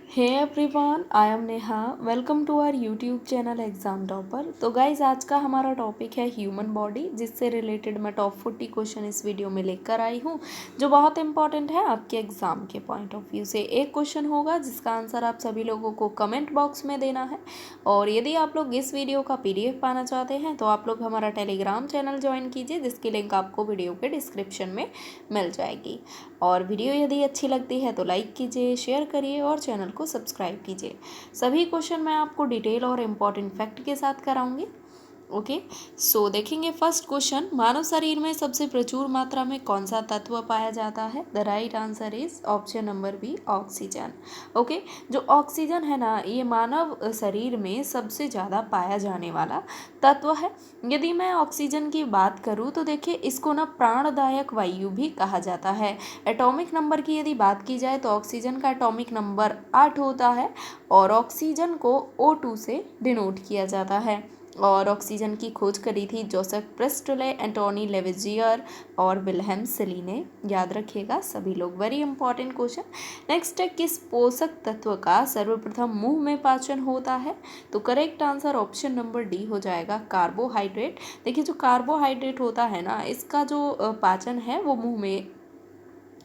Hey everyone, I am Neha. Welcome to our YouTube channel exam topper. तो guys, आज का हमारा टॉपिक है ह्यूमन बॉडी, जिससे रिलेटेड मैं टॉप 40 क्वेश्चन इस वीडियो में लेकर आई हूँ, जो बहुत इंपॉर्टेंट है आपके एग्जाम के पॉइंट ऑफ व्यू से। एक क्वेश्चन होगा जिसका आंसर आप सभी लोगों को कमेंट बॉक्स में देना है। और यदि आप लोग इस वीडियो का PDF पाना चाहते हैं तो आप लोग हमारा टेलीग्राम चैनल ज्वाइन कीजिए, जिसकी लिंक आपको वीडियो के डिस्क्रिप्शन में मिल जाएगी। और वीडियो यदि अच्छी लगती है तो लाइक कीजिए, शेयर करिए और चैनल को सब्सक्राइब कीजिए। सभी क्वेश्चन मैं आपको डिटेल और इम्पॉर्टेंट फैक्ट के साथ कराऊंगी। ओके, सो देखेंगे फर्स्ट क्वेश्चन, मानव शरीर में सबसे प्रचुर मात्रा में कौन सा तत्व पाया जाता है? The right answer is option number B, oxygen. Okay, जो ऑक्सीजन है ना, ये मानव शरीर में सबसे ज़्यादा पाया जाने वाला तत्व है। यदि मैं ऑक्सीजन की बात करूँ तो देखिए, इसको ना प्राणदायक वायु भी कहा जाता है। एटॉमिक नंबर की यदि बात की जाए तो ऑक्सीजन का एटॉमिक नंबर 8 होता है और ऑक्सीजन को O2 से डिनोट किया जाता है। और ऑक्सीजन की खोज करी थी जोसेफ प्रेस्टले, एंटोनी लेवेजियर और विल्हेम सेली ने। याद रखिएगा सभी लोग, वेरी इंपॉर्टेंट क्वेश्चन। नेक्स्ट है, किस पोषक तत्व का सर्वप्रथम मुंह में पाचन होता है? तो correct answer option number D हो जाएगा, कार्बोहाइड्रेट। देखिए, जो कार्बोहाइड्रेट होता है ना, इसका जो पाचन है वो मुंह में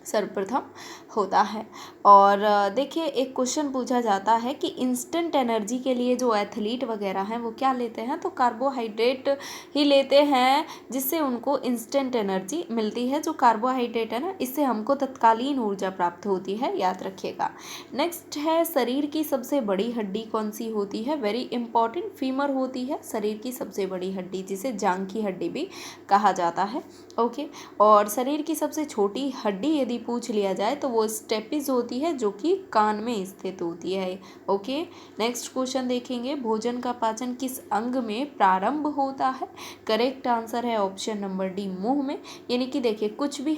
सर्वप्रथम होता है। और देखिए, एक क्वेश्चन पूछा जाता है कि इंस्टेंट एनर्जी के लिए जो एथलीट वगैरह हैं वो क्या लेते हैं? तो कार्बोहाइड्रेट ही लेते हैं, जिससे उनको इंस्टेंट एनर्जी मिलती है। जो कार्बोहाइड्रेट है ना, इससे हमको तत्कालीन ऊर्जा प्राप्त होती है, याद रखिएगा। नेक्स्ट है, शरीर की सबसे बड़ी हड्डी कौन सी होती है? वेरी इंपॉर्टेंट, फीमर होती है शरीर की सबसे बड़ी हड्डी, जिसे जांघ की हड्डी भी कहा जाता है। ओके, और शरीर की सबसे छोटी हड्डी यदि पूछ लिया जाए तो वो स्टेपिस होती है, जो कि कान में स्थित होती है। ओके, नेक्स्ट क्वेश्चन देखेंगे, भोजन का पाचन किस अंग में प्रारंभ होता है? करेक्ट आंसर है ऑप्शन नंबर डी, मुंह में। यानी कि देखिए, कुछ भी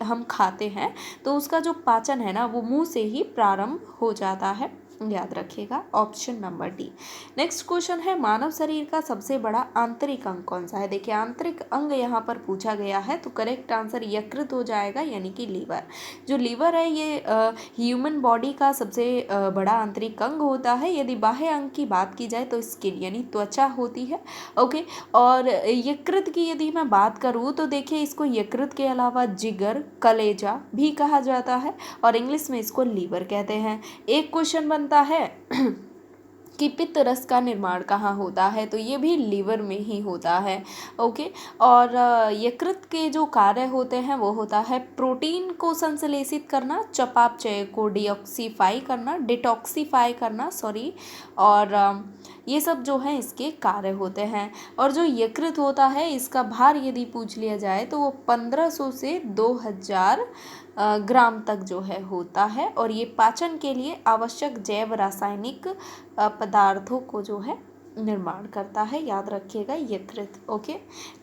हम खाते हैं तो उसका जो पाचन है ना, वो मुंह से ही प्रारंभ हो जाता है, याद रखिएगा option number D. Next question है, मानव शरीर का सबसे बड़ा आंतरिक अंग कौन सा है? देखिए, आंतरिक अंग यहाँ पर पूछा गया है, तो करेक्ट आंसर यकृत हो जाएगा, यानी कि लीवर। जो लीवर है ये ह्यूमन बॉडी का सबसे बड़ा आंतरिक अंग होता है। यदि बाह्य अंग की बात की जाए तो स्किन यानी त्वचा होती है। ओके, और यकृत की यदि मैं बात करूँ तो देखिए, इसको यकृत के अलावा जिगर, कलेजा भी कहा जाता है और इंग्लिश में इसको लीवर कहते हैं। एक क्वेश्चन बनता है कि पित्त रस का निर्माण कहाँ होता है? तो ये भी लीवर में ही होता है। ओके, और यकृत के जो कार्य होते हैं वो होता है प्रोटीन को संश्लेषित करना, चयापचय को डिटॉक्सीफाई करना, सॉरी। और ये सब जो है इसके कार्य होते हैं। और जो यकृत होता है, इसका भार यदि पूछ लिया जाए तो वो 1500 से 2000 ग्राम तक जो है होता है। और ये पाचन के लिए आवश्यक जैव रासायनिक पदार्थों को जो है निर्माण करता है, याद रखिएगा यकृत। ओके,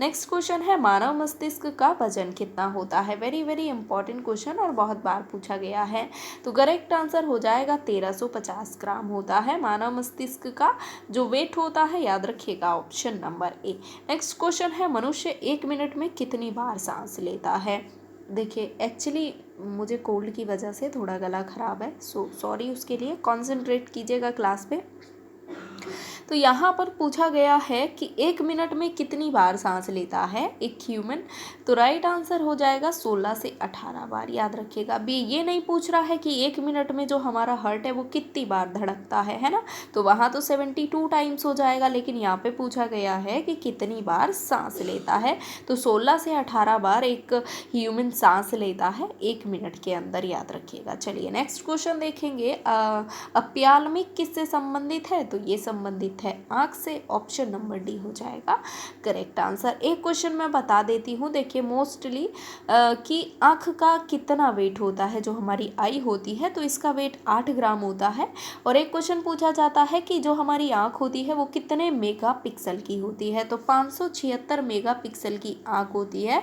नेक्स्ट क्वेश्चन है, मानव मस्तिष्क का वजन कितना होता है? वेरी वेरी इंपॉर्टेंट क्वेश्चन और बहुत बार पूछा गया है। तो करेक्ट आंसर हो जाएगा 1350 ग्राम होता है मानव मस्तिष्क का जो वेट होता है, याद रखिएगा option number A. Next question है, मनुष्य 1 मिनट में कितनी बार सांस लेता है? देखिए, एक्चुअली मुझे कोल्ड की वजह से थोड़ा गला ख़राब है, सो सॉरी उसके लिए। कॉन्सेंट्रेट कीजिएगा क्लास पे। तो यहाँ पर पूछा गया है कि 1 मिनट में कितनी बार सांस लेता है एक ह्यूमन? तो राइट आंसर हो जाएगा 16 से 18 बार, याद रखिएगा। अभी ये नहीं पूछ रहा है कि 1 मिनट में जो हमारा हार्ट है वो कितनी बार धड़कता है ना, तो वहाँ तो 72 टाइम्स हो जाएगा। लेकिन यहाँ पे पूछा गया है कि कितनी बार सांस लेता है, तो 16 से 18 बार एक ह्यूमन सांस लेता है 1 मिनट के अंदर, याद रखिएगा। चलिए नेक्स्ट क्वेश्चन देखेंगे, अप्यालमिक किससे संबंधित है? तो ये संबंधित है आँख से, ऑप्शन नंबर डी हो जाएगा करेक्ट आंसर। एक क्वेश्चन मैं बता देती हूँ, देखिए मोस्टली कि आँख का कितना वेट होता है, जो हमारी आई होती है, तो इसका वेट 8 ग्राम होता है। और एक क्वेश्चन पूछा जाता है कि जो हमारी आँख होती है वो कितने मेगापिक्सल की होती है? तो 576 मेगापिक्सल की आँख होती है।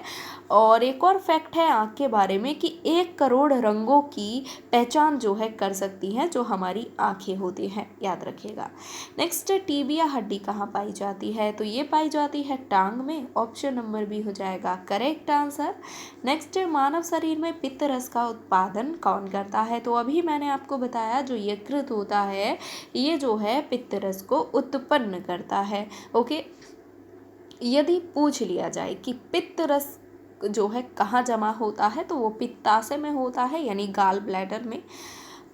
और एक और फैक्ट है आँख के बारे में कि 1 करोड़ रंगों की पहचान जो है कर सकती हैं जो हमारी आँखें होती हैं, याद रखिएगा। नेक्स्ट टीबिया हड्डी कहाँ पाई जाती है, तो ये पाई जाती है टांग में, ऑप्शन नंबर बी हो जाएगा करेक्ट आंसर। नेक्स्ट है मानव शरीर में पित्त रस का उत्पादन कौन करता है, तो अभी मैंने आपको बताया जो यकृत होता है ये जो है पित्त रस को उत्पन्न करता है। ओके, यदि पूछ लिया जाए कि पित्त रस जो है कहाँ जमा होता है, तो वो पित्ताशय में होता है यानी गाल ब्लैडर में।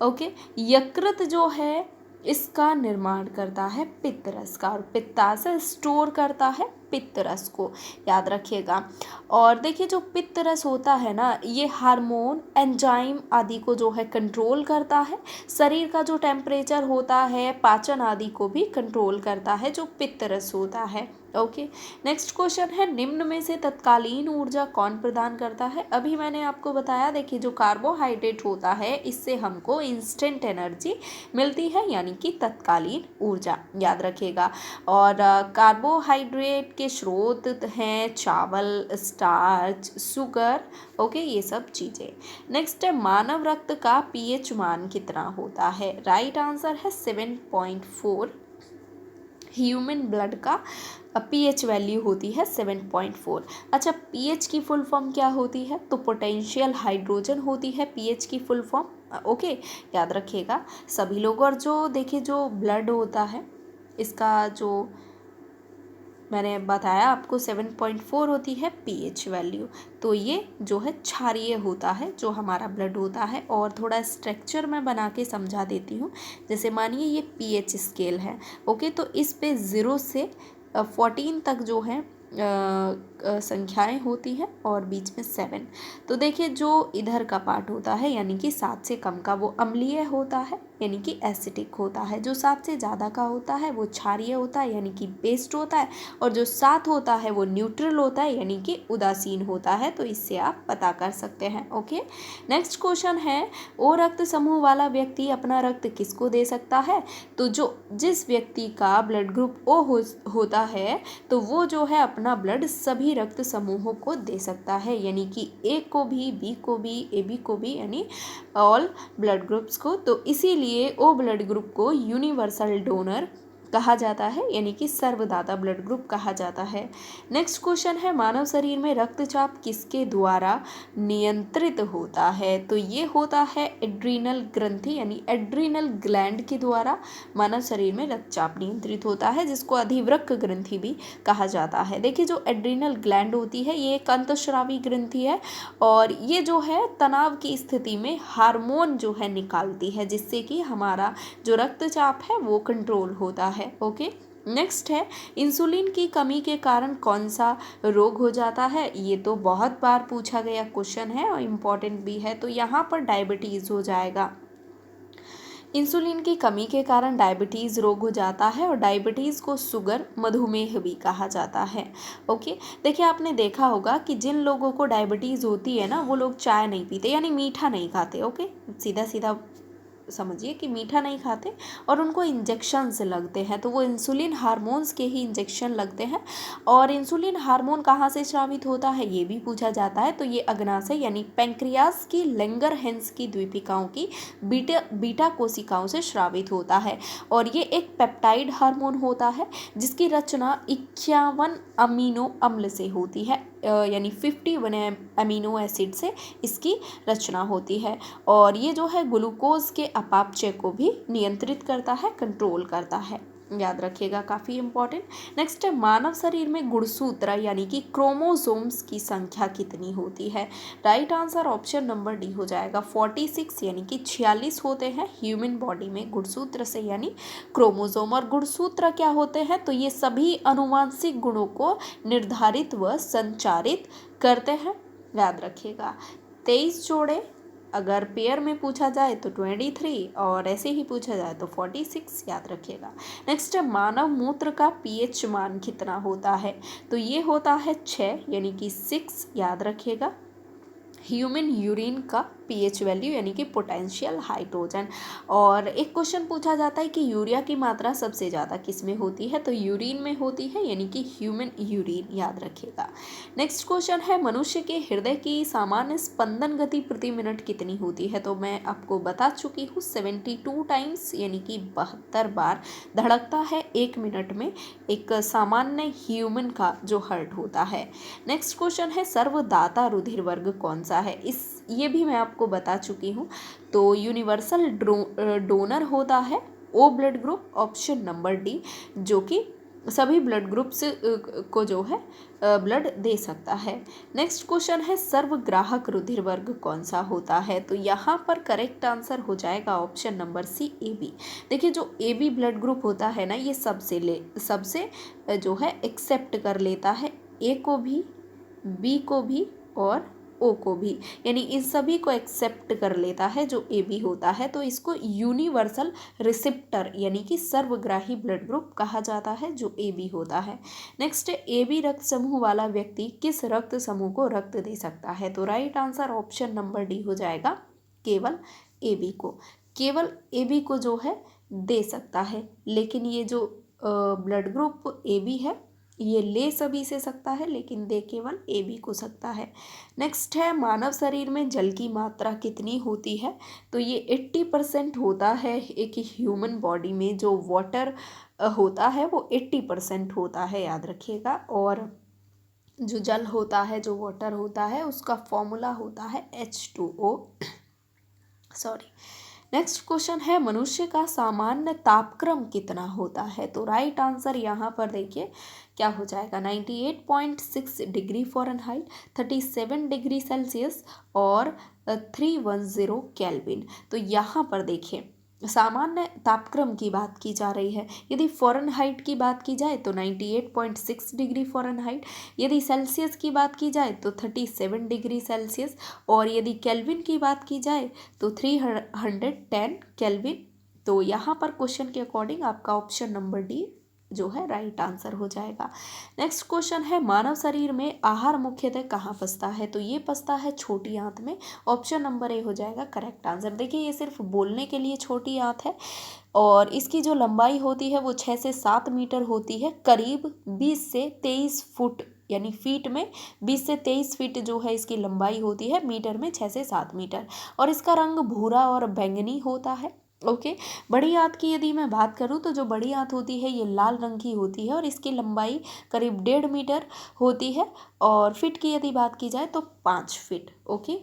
ओके, यकृत जो है इसका निर्माण करता है पित्त रस का, और पित्ताशय स्टोर करता है पित्त रस को, याद रखिएगा। और देखिए जो पित्त रस होता है ना, ये हार्मोन एंजाइम आदि को जो है कंट्रोल करता है, शरीर का जो टेम्परेचर होता है, पाचन आदि को भी कंट्रोल करता है जो पित्त रस होता है। ओके, नेक्स्ट क्वेश्चन है निम्न में से तत्कालीन ऊर्जा कौन प्रदान करता है। अभी मैंने आपको बताया, देखिए जो कार्बोहाइड्रेट होता है इससे हमको इंस्टेंट एनर्जी मिलती है यानी कि तत्कालीन ऊर्जा, याद रखिएगा। और कार्बोहाइड्रेट के स्रोत हैं चावल, स्टार्च, शुगर, ओके, ये सब चीज़ें। नेक्स्ट है मानव रक्त का पीएच मान कितना होता है, राइट आंसर है 7.4। ह्यूमन ब्लड का पीएच वैल्यू होती है 7.4। अच्छा, पीएच की फुल फॉर्म क्या होती है, तो पोटेंशियल हाइड्रोजन होती है पीएच की फुल फॉर्म। ओके, याद रखिएगा सभी लोग। और जो देखिए जो ब्लड होता है इसका जो मैंने बताया आपको 7.4 होती है पीएच वैल्यू, तो ये जो है क्षारीय होता है जो हमारा ब्लड होता है। और थोड़ा स्ट्रक्चर मैं बना के समझा देती हूँ, जैसे मानिए ये पीएच स्केल है। ओके, तो इस पे 0 से 14 तक जो है संख्याएं होती हैं और बीच में 7। तो देखिए जो इधर का पार्ट होता है यानी कि 7 से कम का वो अम्लीय होता है यानी कि एसिडिक होता है, जो 7 से ज़्यादा का होता है वो क्षारीय होता है यानी कि बेस्ड होता है, और जो 7 होता है वो न्यूट्रल होता है यानी कि उदासीन होता है। तो इससे आप पता कर सकते हैं। ओके, नेक्स्ट क्वेश्चन है ओ रक्त समूह वाला व्यक्ति अपना रक्त किसको दे सकता है, तो जो जिस व्यक्ति का ब्लड ग्रुप ओ होता है तो वो जो है अपना ब्लड सभी रक्त समूहों को दे सकता है, यानी कि ए को भी, बी को भी, ए बी को भी, यानी ऑल ब्लड ग्रुप्स को। तो इसीलिए ओ ब्लड ग्रुप को यूनिवर्सल डोनर कहा जाता है यानी कि सर्वदाता ब्लड ग्रुप कहा जाता है। नेक्स्ट क्वेश्चन है मानव शरीर में रक्तचाप किसके द्वारा नियंत्रित होता है, तो ये होता है एड्रीनल ग्रंथि यानी एड्रीनल ग्लैंड के द्वारा मानव शरीर में रक्तचाप नियंत्रित होता है, जिसको अधिवृक्क ग्रंथि भी कहा जाता है। देखिए जो एड्रीनल ग्लैंड होती है ये एक अंतःस्रावी ग्रंथि है, और ये जो है तनाव की स्थिति में हार्मोन जो है निकालती है, जिससे कि हमारा जो रक्तचाप है वो कंट्रोल होता है। ओके, नेक्स्ट है इंसुलिन की कमी के कारण कौन सा रोग हो जाता है, ये तो बहुत बार पूछा गया क्वेश्चन है और इम्पॉर्टेंट भी है, तो यहाँ पर डायबिटीज़ हो जाएगा। इंसुलिन की कमी के कारण डायबिटीज़ रोग हो जाता है, और डायबिटीज़ को शुगर, मधुमेह भी कहा जाता है। ओके, देखिए आपने देखा होगा कि जिन लोगों को डायबिटीज़ होती है ना वो लोग चाय नहीं पीते यानी मीठा नहीं खाते। ओके, सीधा सीधा समझिए कि मीठा नहीं खाते, और उनको इंजेक्शन से लगते हैं, तो वो इंसुलिन हार्मोन्स के ही इंजेक्शन लगते हैं। और इंसुलिन हार्मोन कहाँ से स्रावित होता है ये भी पूछा जाता है, तो ये अग्नाशय यानी पैंक्रियास की लैंगरहैंस की द्वीपिकाओं की बीटा कोशिकाओं से स्रावित होता है, और ये एक पेप्टाइड हार्मोन होता है जिसकी रचना 51 अमीनो अम्ल से होती है, यानी 51 अमीनो एसिड से इसकी रचना होती है, और ये जो है ग्लूकोज के अपापचय को भी नियंत्रित करता है, कंट्रोल करता है, याद रखिएगा, काफ़ी इंपॉर्टेंट। नेक्स्ट है मानव शरीर में गुणसूत्र यानी कि क्रोमोसोम्स की संख्या कितनी होती है, right answer option number D हो जाएगा 46 यानी कि 46 होते हैं ह्यूमन बॉडी में गुणसूत्र से यानी क्रोमोसोम। और गुणसूत्र क्या होते हैं, तो ये सभी अनुवांशिक गुणों को निर्धारित व संचारित करते हैं, याद रखिएगा। 23 जोड़े अगर पेयर में पूछा जाए तो 23, और ऐसे ही पूछा जाए तो 46, याद रखिएगा। नेक्स्ट है मानव मूत्र का पीएच मान कितना होता है, तो ये होता है 6 यानी कि 6, याद रखिएगा। ह्यूमन यूरिन का pH वैल्यू यानी कि पोटेंशियल हाइड्रोजन। और एक क्वेश्चन पूछा जाता है कि यूरिया की मात्रा सबसे ज़्यादा किस में होती है, तो यूरिन में होती है यानी कि ह्यूमन यूरिन, याद रखिएगा। नेक्स्ट क्वेश्चन है मनुष्य के हृदय की सामान्य स्पंदन गति प्रति मिनट कितनी होती है, तो मैं आपको बता चुकी हूँ 72 टाइम्स यानी कि 72 बार धड़कता है 1 मिनट में एक सामान्य ह्यूमन का जो हार्ट होता है। नेक्स्ट क्वेश्चन है सर्वदाता रुधिर वर्ग कौन सा है, ये भी मैं आपको बता चुकी हूँ। तो यूनिवर्सल डोनर होता है O blood group, option number D, जो कि सभी ब्लड ग्रुप्स को जो है ब्लड दे सकता है। नेक्स्ट क्वेश्चन है सर्वग्राहक रुधिर वर्ग कौन सा होता है, तो यहाँ पर करेक्ट आंसर हो जाएगा option number C A B. देखिए जो ए बी ब्लड ग्रुप होता है ना, ये सबसे जो है एक्सेप्ट कर लेता है, ए को भी, बी को भी और ओ को भी, यानी इन सभी को एक्सेप्ट कर लेता है जो ए बी होता है। तो इसको यूनिवर्सल रिसेप्टर यानी कि सर्वग्राही ब्लड ग्रुप कहा जाता है जो ए बी होता है। नेक्स्ट ए बी रक्त समूह वाला व्यक्ति किस रक्त समूह को रक्त दे सकता है, तो right answer option number D हो जाएगा, केवल ए बी को, केवल ए बी को जो है दे सकता है। लेकिन ये जो ब्लड ग्रुप ए बी है ये ले सभी से सकता है लेकिन दे केवल ए बी को सकता है। नेक्स्ट है मानव शरीर में जल की मात्रा कितनी होती है, तो ये 80% होता है एक ह्यूमन बॉडी में, जो वाटर होता है वो 80% होता है, याद रखिएगा। और जो जल होता है, जो वाटर होता है, उसका फॉर्मूला होता है H2O, सॉरी। नेक्स्ट क्वेश्चन है मनुष्य का सामान्य तापक्रम कितना होता है, तो राइट आंसर यहाँ पर देखिए क्या हो जाएगा, 98.6 डिग्री फ़ारेनहाइट, 37 डिग्री सेल्सियस और 310 केल्विन। तो यहाँ पर देखिए सामान्य तापक्रम की बात की जा रही है। यदि फ़ारेनहाइट की बात की जाए तो 98.6 डिग्री फ़ारेनहाइट, यदि सेल्सियस की बात की जाए तो 37 डिग्री सेल्सियस, और यदि केल्विन की बात की जाए तो 310 केल्विन। तो यहाँ पर क्वेश्चन के अकॉर्डिंग आपका ऑप्शन नंबर डी जो है राइट आंसर हो जाएगा। नेक्स्ट क्वेश्चन है मानव शरीर में आहार मुख्यतः कहाँ पचता है, तो ये पचता है छोटी आंत में, ऑप्शन नंबर ए हो जाएगा करेक्ट आंसर। देखिए ये सिर्फ बोलने के लिए छोटी आंत है और इसकी जो लंबाई होती है वो 6 से 7 मीटर होती है, करीब 20 से 23 फुट, यानी फीट में 20 से 23 फीट जो है इसकी लंबाई होती है, मीटर में 6 से 7 मीटर, और इसका रंग भूरा और बैंगनी होता है। ओके, बड़ी आंत की यदि मैं बात करूं तो जो बड़ी आंत होती है ये लाल रंग की होती है और इसकी लंबाई करीब 1.5 मीटर होती है, और फिट की यदि बात की जाए तो 5 फीट। ओके,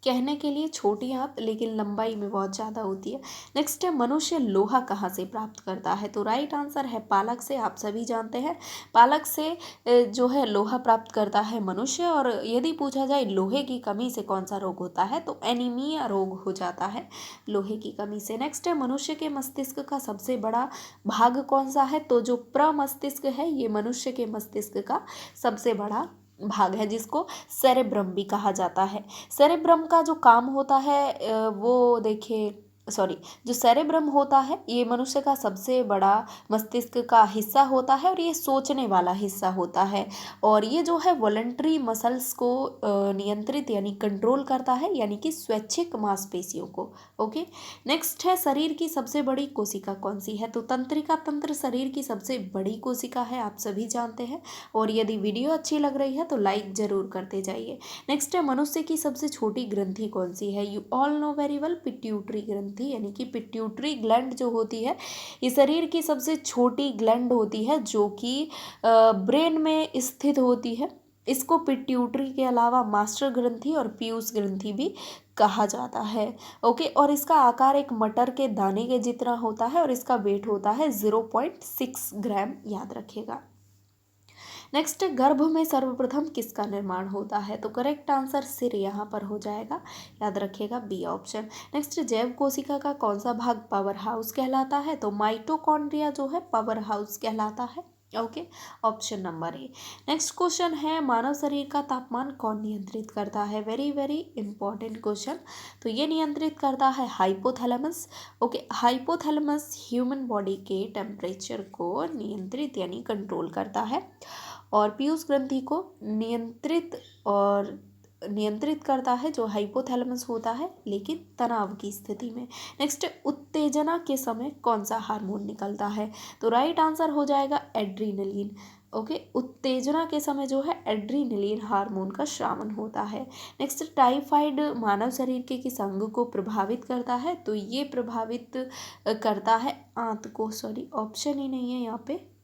कहने के लिए छोटी आंत लेकिन लंबाई में बहुत ज़्यादा होती है। नेक्स्ट है मनुष्य लोहा कहाँ से प्राप्त करता है, तो राइट आंसर है पालक से। आप सभी जानते हैं पालक से जो है लोहा प्राप्त करता है मनुष्य। और यदि पूछा जाए लोहे की कमी से कौन सा रोग होता है, तो एनीमिया रोग हो जाता है लोहे की कमी से। नेक्स्ट है मनुष्य के मस्तिष्क का सबसे बड़ा भाग कौन सा है, तो जो प्रमस्तिष्क है ये मनुष्य के मस्तिष्क का सबसे बड़ा भाग है, जिसको सेरेब्रम भी कहा जाता है। सेरेब्रम का जो काम होता है वो देखिए, सॉरी, जो सेरेब्रम होता है ये मनुष्य का सबसे बड़ा मस्तिष्क का हिस्सा होता है और ये सोचने वाला हिस्सा होता है, और ये जो है वॉलंटरी मसल्स को नियंत्रित यानी कंट्रोल करता है, यानी कि स्वैच्छिक मांसपेशियों को। ओके, नेक्स्ट है शरीर की सबसे बड़ी कोशिका कौन सी है, तो तंत्रिका तंत्र शरीर की सबसे बड़ी कोशिका है, आप सभी जानते हैं। और यदि वीडियो अच्छी लग रही है तो लाइक जरूर करते जाइए। नेक्स्ट है मनुष्य की सबसे छोटी ग्रंथि कौन सी है, you all know very well, pituitary ग्रंथि, यानी कि पिट्यूटरी ग्लैंड जो होती है ये शरीर की सबसे छोटी ग्लैंड होती है जो कि ब्रेन में स्थित होती है। इसको पिट्यूटरी के अलावा मास्टर ग्रंथि और पीयूष ग्रंथि भी कहा जाता है। ओके, और इसका आकार एक मटर के दाने के जितना होता है और इसका वेट होता है 0.6 ग्राम, याद रखिएगा। नेक्स्ट, गर्भ में सर्वप्रथम किसका निर्माण होता है, तो करेक्ट आंसर सिर यहाँ पर हो जाएगा, याद रखिएगा बी ऑप्शन। नेक्स्ट, जैव कोशिका का कौन सा भाग पावर हाउस कहलाता है, तो माइटोकॉन्ड्रिया जो है पावर हाउस कहलाता है। Okay, option number A. Next question है मानव शरीर का तापमान कौन नियंत्रित करता है, वेरी वेरी इंपॉर्टेंट क्वेश्चन। तो ये नियंत्रित करता है hypothalamus. Okay, hypothalamus human body के टेम्परेचर को नियंत्रित यानी कंट्रोल करता है, और पीयूष ग्रंथि को नियंत्रित और नियंत्रित करता है जो हाइपोथैलेमस होता है, लेकिन तनाव की स्थिति में। नेक्स्ट, उत्तेजना के समय कौन सा हार्मोन निकलता है? तो राइट आंसर हो जाएगा एड्रीनलिन। ओके, उत्तेजना के समय जो है एड्रीनलिन हार्मोन का श्रावण होता है। नेक्स्ट, टाइफाइड मानव शरीर के किस अंग को प्रभावित करता है? तो ये प्रभावित करता है आंत को, सॉरी ऑप्शन ही नहीं है यहाँ पे,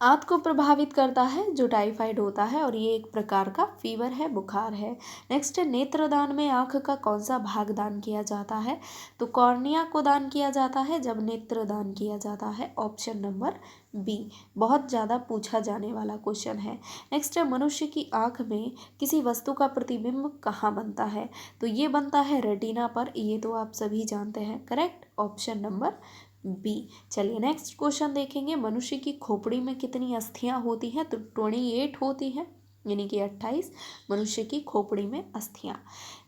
आंत को प्रभावित करता है जो टाइफाइड होता है, और ये एक प्रकार का फीवर है, बुखार है। नेक्स्ट, नेत्रदान में आंख का कौन सा भाग दान किया जाता है? तो कॉर्निया को दान किया जाता है जब नेत्रदान किया जाता है, ऑप्शन नंबर बी। बहुत ज़्यादा पूछा जाने वाला क्वेश्चन है। नेक्स्ट, मनुष्य की आंख में किसी वस्तु का प्रतिबिंब कहाँ बनता है? तो ये बनता है रेटिना पर, ये तो आप सभी जानते हैं, करेक्ट, ऑप्शन नंबर बी। चलिए नेक्स्ट क्वेश्चन देखेंगे। मनुष्य की खोपड़ी में कितनी अस्थियां होती हैं? तो 28 होती हैं, यानी कि 28 मनुष्य की खोपड़ी में अस्थियां।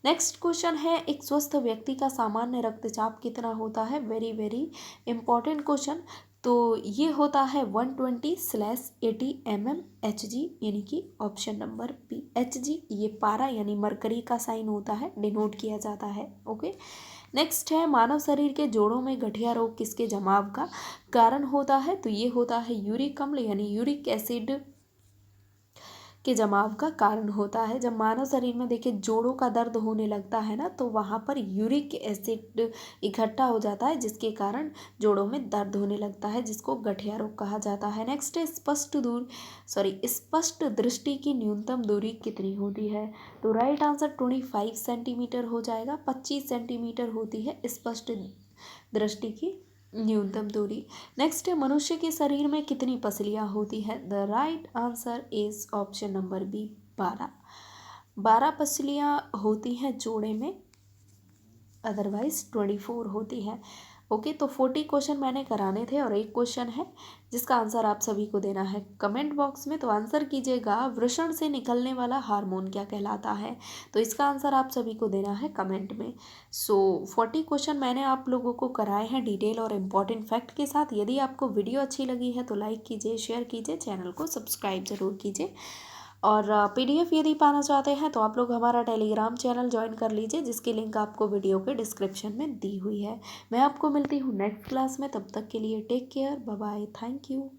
नेक्स्ट क्वेश्चन है, एक स्वस्थ व्यक्ति का सामान्य रक्तचाप कितना होता है? Very very important question. तो ये होता है 120/80 mmHg, यानी कि ऑप्शन नंबर बी Hg। ये पारा यानी मरकरी का साइन होता है, डिनोट किया जाता है। ओके, नेक्स्ट है, मानव शरीर के जोड़ों में गठिया रोग किसके जमाव का कारण होता है? तो ये होता है यूरिक अम्ल यानी यूरिक एसिड के जमाव का कारण होता है। जब मानव शरीर में देखिए जोड़ों का दर्द होने लगता है ना, तो वहाँ पर यूरिक एसिड इकट्ठा हो जाता है, जिसके कारण जोड़ों में दर्द होने लगता है, जिसको गठिया रोग कहा जाता है। नेक्स्ट है, स्पष्ट दृष्टि की न्यूनतम दूरी कितनी होती है? तो राइट आंसर 25 सेंटीमीटर हो जाएगा। 25 सेंटीमीटर होती है स्पष्ट दृष्टि की न्यूनतम दूरी। नेक्स्ट है, मनुष्य के शरीर में कितनी पसलियां होती हैं? The right answer is option number B 12। 12 पसलियां होती हैं जोड़े में, अदरवाइज 24 होती है। ओके, तो 40 क्वेश्चन मैंने कराने थे और एक क्वेश्चन है जिसका आंसर आप सभी को देना है कमेंट बॉक्स में। तो आंसर कीजिएगा, वृषण से निकलने वाला हार्मोन क्या कहलाता है? तो इसका आंसर आप सभी को देना है कमेंट में। 40 क्वेश्चन मैंने आप लोगों को कराए हैं डिटेल और इम्पॉर्टेंट फैक्ट के साथ। यदि आपको वीडियो अच्छी लगी है तो लाइक कीजिए, शेयर कीजिए, चैनल को सब्सक्राइब जरूर कीजिए। और PDF यदि पाना चाहते हैं तो आप लोग हमारा टेलीग्राम चैनल ज्वाइन कर लीजिए, जिसकी लिंक आपको वीडियो के डिस्क्रिप्शन में दी हुई है। मैं आपको मिलती हूँ नेक्स्ट क्लास में, तब तक के लिए take care, bye bye, thank you.